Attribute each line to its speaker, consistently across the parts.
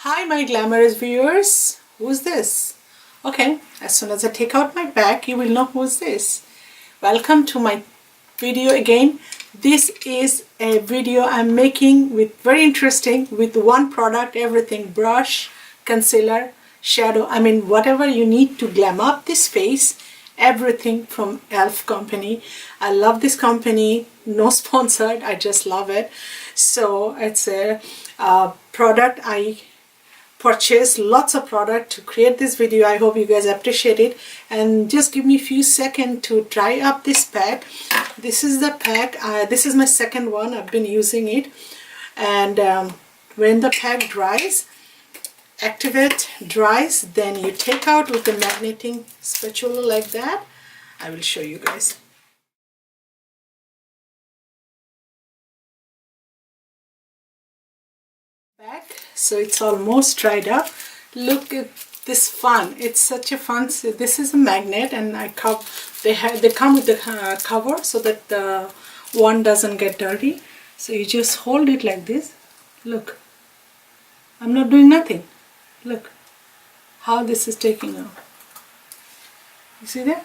Speaker 1: Hi my glamorous viewers, who's this? Okay, as soon as I take out my bag, you will know who's this. Welcome to my video again. This is a video I'm making with very interesting with one product, everything, brush, concealer, shadow, whatever you need to glam up this face, everything from E.L.F company. I love this company, no sponsored, I just love it. So it's a product I purchased lots of product to create this video. I hope you guys appreciate it, and just give me a few seconds to try up this pack. This is the pack. This is my second one. I've been using it, and when the pack dries, dries, then you take out with the magnetic spatula like that. I will show you guys. Back, so it's almost dried up. Look at this fun. It's such a fun. This is a magnet, and they come with the cover so that the one doesn't get dirty. So you just hold it like this. Look, I'm not doing nothing. Look how this is taking out. You see that?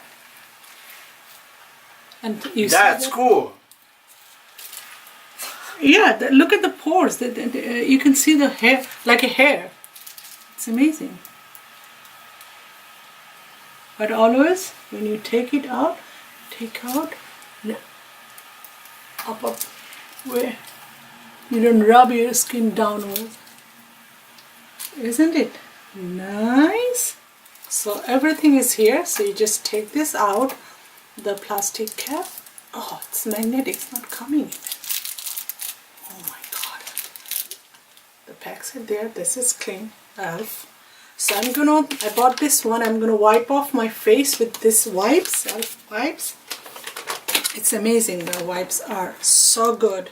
Speaker 1: And you
Speaker 2: that's
Speaker 1: see that?
Speaker 2: Cool.
Speaker 1: Yeah, look at the pores. You can see the hair, like a hair. It's amazing. But always, when you take it out, take out up where you don't rub your skin downwards. Isn't it nice? So everything is here. So you just take this out, the plastic cap. Oh, it's magnetic. It's not coming even. Oh my god. The packs are there. This is clean. E.L.F. So I bought this one. I'm gonna wipe off my face with this wipes, E.L.F. wipes. It's amazing. The wipes are so good.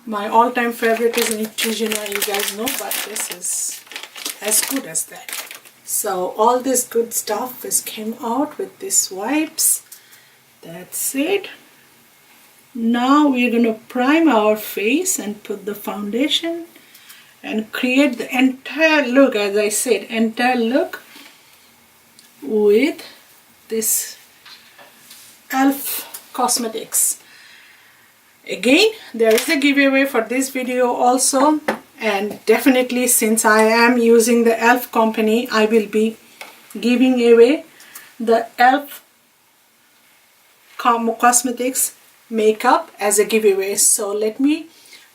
Speaker 1: My all-time favorite is Neutrogena, you guys know, but this is as good as that. So all this good stuff came out with this wipes. That's it. Now we're going to prime our face and put the foundation and create the entire look, as I said, entire look with this E.L.F. cosmetics. Again, there is a giveaway for this video also, and definitely since I am using the E.L.F. company, I will be giving away the E.L.F. cosmetics makeup as a giveaway. So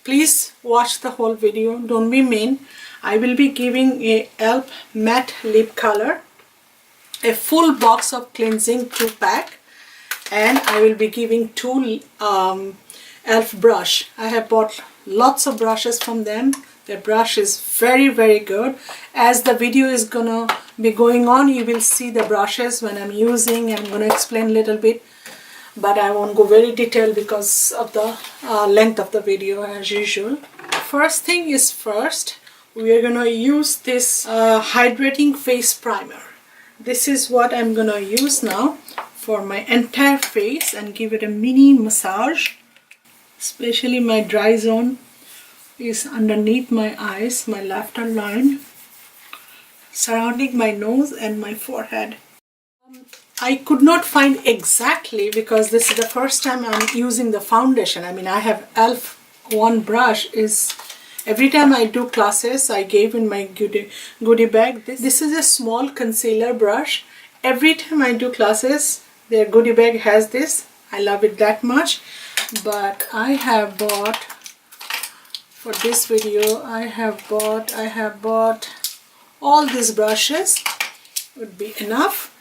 Speaker 1: please watch the whole video, don't be mean. I will be giving a E.L.F. matte lip color, a full box of cleansing 2-pack, and I will be giving 2 E.L.F. brush. I have bought lots of brushes from them. Their brush is very, very good. As the video is gonna be going on, you will see the brushes when I'm using, and I'm gonna explain a little bit, but I won't go very detailed because of the length of the video as usual. First thing is first, we are gonna use this Hydrating Face Primer. This is what I'm gonna use now for my entire face and give it a mini massage. Especially my dry zone is underneath my eyes, my laughter line, surrounding my nose and my forehead. I could not find exactly, because this is the first time I'm using the foundation. I have E.L.F. one brush. Every time I do classes, I gave in my goodie bag. This is a small concealer brush. Every time I do classes, their goodie bag has this. I love it that much. But I have bought, for this video, I have bought all these brushes. Would be enough.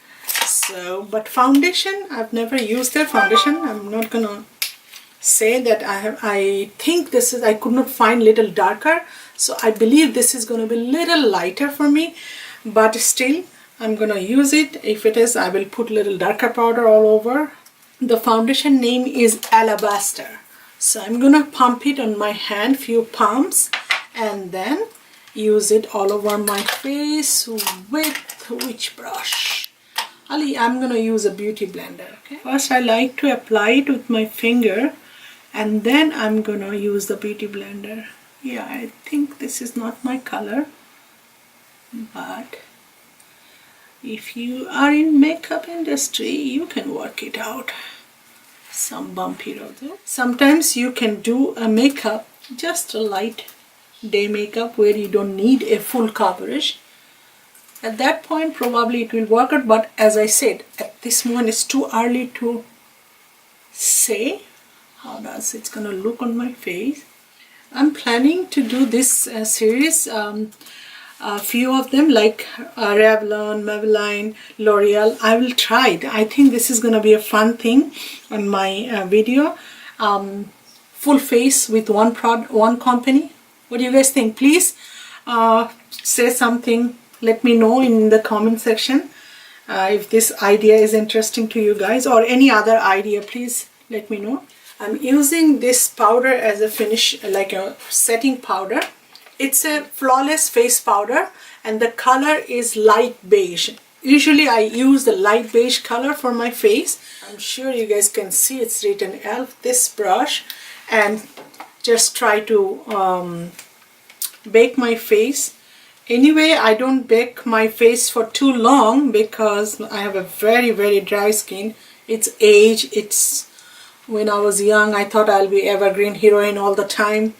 Speaker 1: So, but foundation, I've never used their foundation. I'm not gonna say that I think this is, I could not find little darker, so I believe this is gonna be little lighter for me, but still I'm gonna use it. If it is, I will put little darker powder all over. The foundation name is Alabaster. So I'm gonna pump it on my hand, few pumps, and then use it all over my face with which brush? I'm gonna use a beauty blender. Okay. First I like to apply it with my finger, and then I'm gonna use the beauty blender. Yeah, I think this is not my color. but if you are in makeup industry, you can work it out. Some bumpy road there. Sometimes you can do a makeup, just a light day makeup where you don't need a full coverage. At that point probably it will work out, but as I said, at this moment it's too early to say how does it's gonna look on my face. I'm planning to do this series, a few of them, like Revlon, Maybelline, L'Oreal. I will try it. I think this is gonna be a fun thing on my video. Full face with one company. What do you guys think? Please say something. Let me know in the comment section if this idea is interesting to you guys, or any other idea. Please let me know. I'm using this powder as a finish, like a setting powder. It's a flawless face powder and the color is light beige. Usually I use the light beige color for my face. I'm sure you guys can see it's written E.L.F. This brush, and just try to bake my face. Anyway, I don't bake my face for too long because I have a very dry skin. It's age. It's when I was young I thought I'll be evergreen heroine all the time,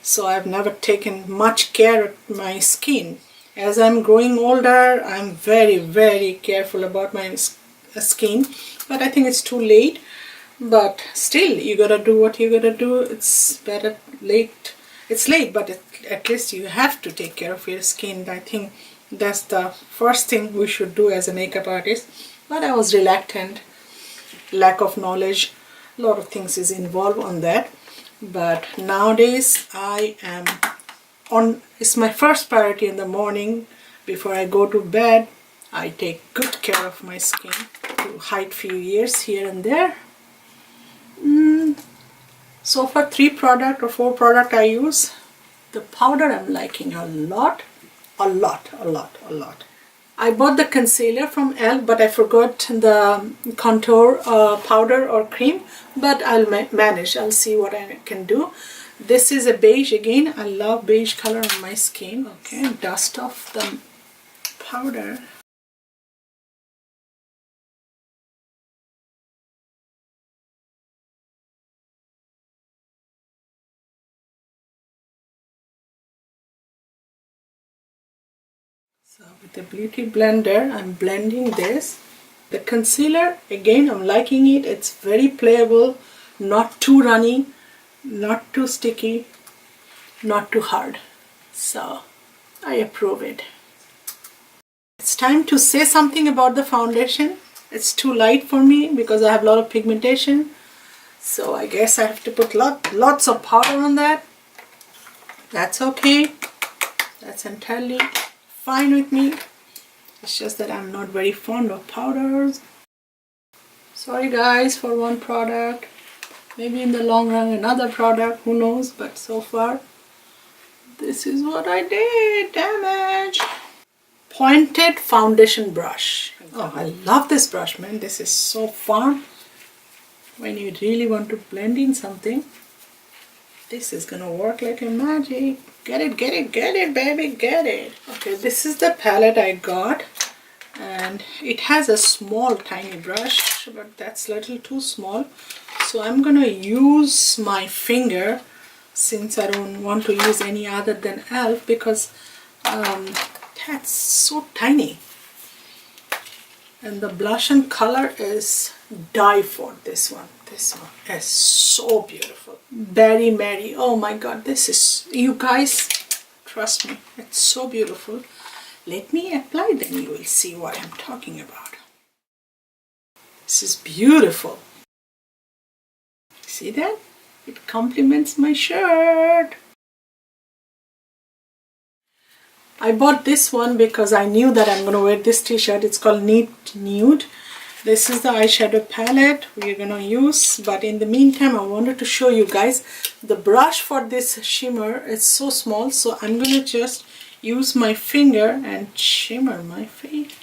Speaker 1: so I've never taken much care of my skin. As I'm growing older, I'm very careful about my skin, but I think it's too late. But still, you gotta do what you gotta do. It's better late. It's late, but at least you have to take care of your skin. I think that's the first thing we should do as a makeup artist. But I was reluctant, lack of knowledge, a lot of things is involved on that. But nowadays I am on, it's my first priority in the morning. Before I go to bed, I take good care of my skin to hide few years here and there. So far 3 product or 4 product I use. The powder I'm liking a lot. I bought the concealer from E.L.F, but I forgot the contour powder or cream, but I'll manage. I'll see what I can do. This is a beige again. I love beige color on my skin. Okay, dust off the powder. So with the beauty blender, I'm blending this. The concealer, again, I'm liking it. It's very playable, not too runny, not too sticky, not too hard. So I approve it. It's time to say something about the foundation. It's too light for me because I have a lot of pigmentation. So I guess I have to put lots of powder on that. That's okay. That's entirely fine with me. It's just that I'm not very fond of powders. Sorry guys for one product. Maybe in the long run another product, who knows, but so far this is what I did. Damage. Pointed foundation brush. Oh, I love this brush, man. This is so fun. When you really want to blend in something, this is gonna work like a magic. Get it, baby, get it. Okay, this is the palette I got, and it has a small tiny brush, but that's a little too small. So I'm gonna use my finger, since I don't want to use any other than E.L.F, because that's so tiny. And the blush and color is die for this one. This one is so beautiful. Berry Mary. Oh my god, this is, you guys, trust me, it's so beautiful. Let me apply, then you will see what I'm talking about. This is beautiful. See that? It complements my shirt. I bought this one because I knew that I'm going to wear this t-shirt. It's called Neat Nude. This is the eyeshadow palette we're going to use. But in the meantime, I wanted to show you guys the brush for this shimmer. It's so small. So I'm going to just use my finger and shimmer my face.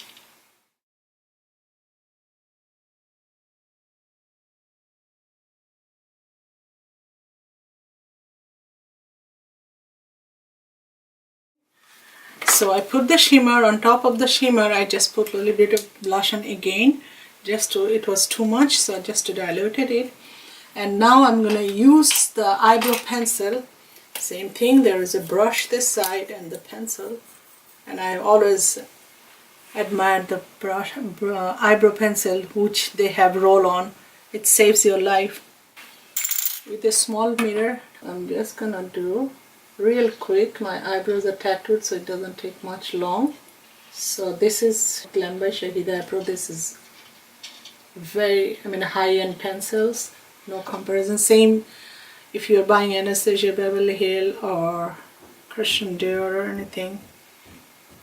Speaker 1: So I put the shimmer. On top of the shimmer I just put a little bit of blush on again, just to, it was too much, so just to diluted it. And now I'm gonna use the eyebrow pencil. Same thing, there is a brush this side and the pencil, and I always admired the brush, eyebrow pencil which they have roll on. It saves your life. With a small mirror I'm just gonna do real quick. My eyebrows are tattooed so it doesn't take much long. So this is Glamby Shahida eyebrow. This is very, high-end pencils, no comparison. Same if you're buying Anastasia Beverly Hill or Christian Dior or anything,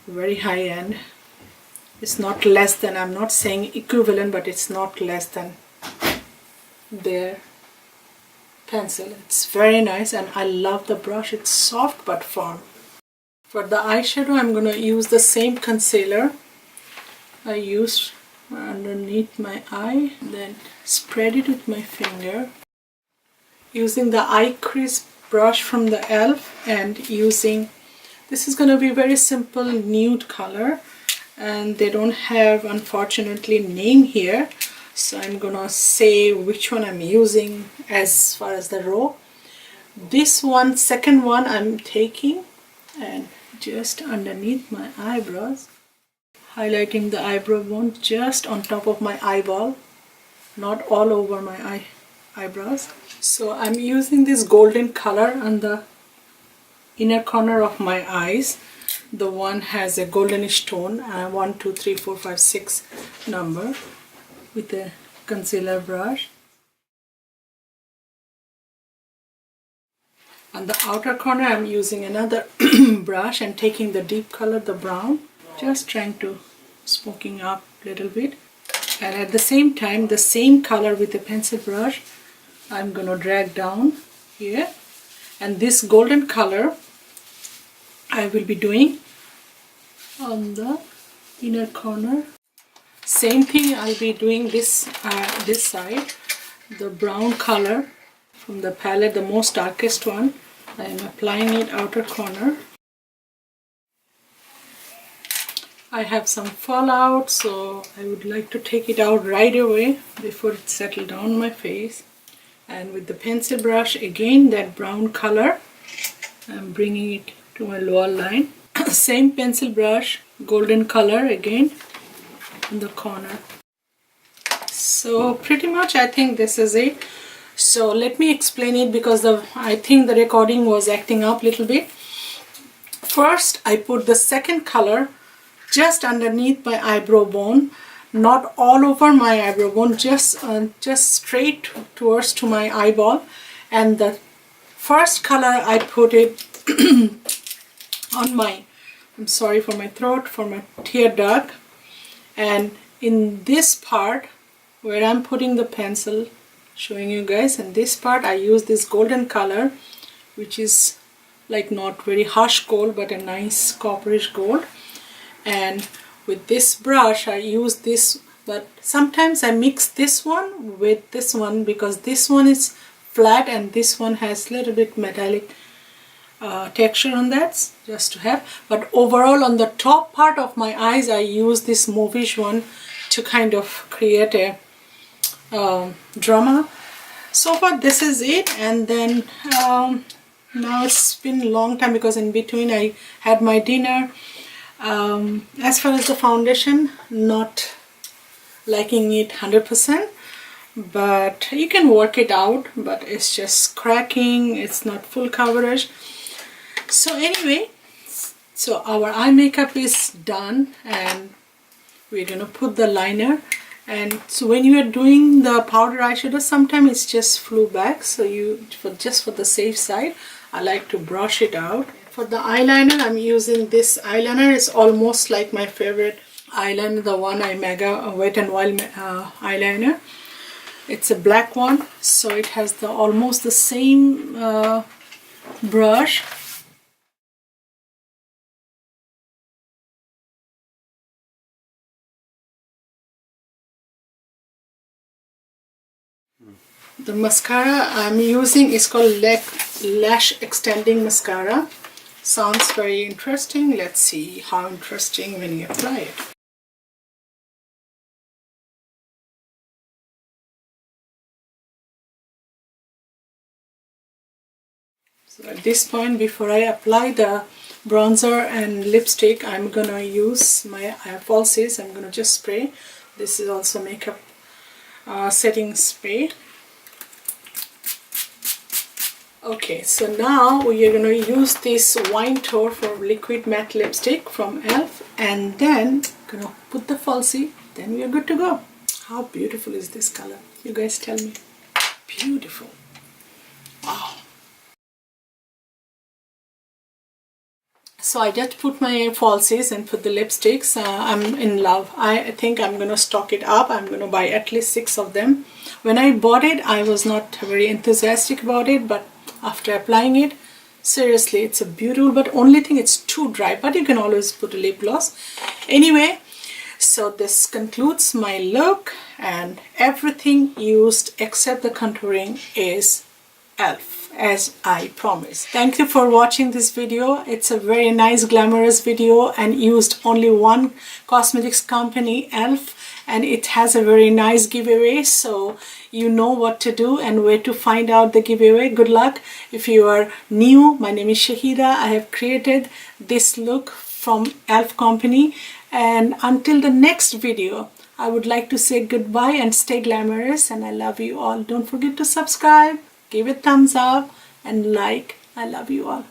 Speaker 1: very high-end. It's not less than, I'm not saying equivalent, but it's not less than their pencil. It's very nice and I love the brush. It's soft but firm. For the eyeshadow I'm going to use the same concealer I used underneath my eye, then spread it with my finger using the eye crease brush from the E.L.F. and using, this is going to be very simple nude color and they don't have unfortunately name here, so I'm gonna say which one I'm using as far as the row. This one, second one, I'm taking and just underneath my eyebrows, highlighting the eyebrow bone just on top of my eyeball, not all over my eyebrows. So I'm using this golden color on the inner corner of my eyes. The one has a goldenish tone, 1, 2, 3, 4, 5, 6 number, with a concealer brush. On the outer corner I'm using another brush and taking the deep color, the brown, just trying to smoking up a little bit, and at the same time the same color with a pencil brush I'm gonna drag down here, and this golden color I will be doing on the inner corner. Same thing, I'll be doing this side, the brown color from the palette, the most darkest one. I am applying it outer corner. I have some fallout, so I would like to take it out right away before it settles down my face. And with the pencil brush, again that brown color, I'm bringing it to my lower line. Same pencil brush, golden color again in the corner. So pretty much I think this is it. So let me explain it, because I think the recording was acting up a little bit. First I put the second color just underneath my eyebrow bone, not all over my eyebrow bone, just straight towards to my eyeball, and the first color I put it on my, I'm sorry for my throat, for my tear duct, and in this part where I'm putting the pencil, showing you guys, in this part I use this golden color, which is like not very harsh gold but a nice copperish gold, and with this brush I use this, but sometimes I mix this one with this one because this one is flat and this one has a little bit metallic texture on that, just to have. But overall on the top part of my eyes I use this mauvish one to kind of create a drama. So far this is it, and then now it's been a long time because in between I had my dinner. As far as the foundation, not liking it 100%, but you can work it out, but it's just cracking, it's not full coverage. So anyway, so our eye makeup is done and we're gonna put the liner. And so when you are doing the powder eyeshadow, sometimes it's just flew back, so you, just for the safe side, I like to brush it out. For the eyeliner, I'm using this eyeliner. It's almost like my favorite eyeliner, the one I Mega Wet n Wild eyeliner. It's a black one, so it has the almost the same brush. The mascara I'm using is called Lash Extending Mascara. Sounds very interesting. Let's see how interesting when you apply it. So at this point, before I apply the bronzer and lipstick, I'm gonna use my falsies. I'm gonna just spray. This is also makeup setting spray. Okay, so now we are gonna use this Wine Tour for liquid matte lipstick from E.L.F. and then gonna put the falsie. Then we are good to go. How beautiful is this color? You guys tell me. Beautiful. Wow. So I just put my falsies and put the lipsticks. I'm in love. I think I'm gonna stock it up. I'm gonna buy at least 6 of them. When I bought it, I was not very enthusiastic about it, but after applying it, seriously, it's a beautiful, but only thing it's too dry, but you can always put a lip gloss. Anyway, so this concludes my look, and everything used except the contouring is E.L.F, as I promised. Thank you for watching this video. It's a very nice glamorous video and used only one cosmetics company, E.L.F, and it has a very nice giveaway, so you know what to do and where to find out the giveaway. Good luck. If you are new, my name is Shahida. I have created this look from E.L.F company, and until the next video, I would like to say goodbye and stay glamorous, and I love you all. Don't forget to subscribe, give it thumbs up and like. I love you all.